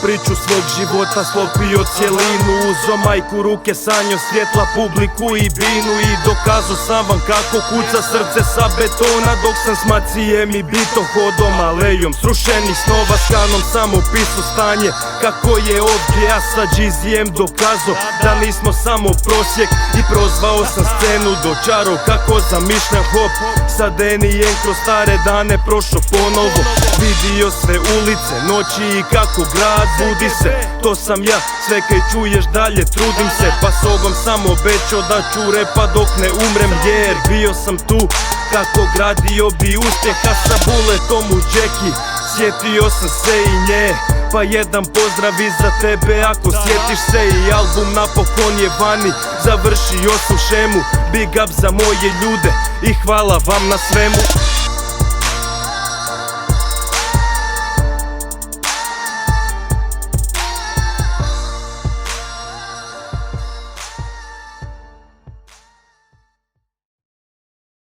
Priču svog života, slopio cijelinu, uzo majku ruke, sanjo svjetla, publiku i binu. I dokazao sam vam kako kuca srce sa betona, dok sam s macijem i bitom hodom alejom srušenih snova, s kanom sam opisao stanje kako je ovdje, ja sa Džizijem dokazao da nismo samo prosjek. I prozvao sam scenu, dočarao kako zamišljam hop, sa Denijem kroz stare dane prošao ponovo. Vidio sve ulice, noći i kako grad budi se, to sam ja, sve kaj čuješ dalje trudim se. Pa s ogom sam obećao da ću repa dok ne umrem, jer bio sam tu kako gradio bi uspjeha sa buletom u džeki. Sjetio sam se i nje, pa jedan pozdrav i za tebe ako sjetiš se. I album napokon je vani, završio sam šemu. Big up za moje ljude i hvala vam na svemu.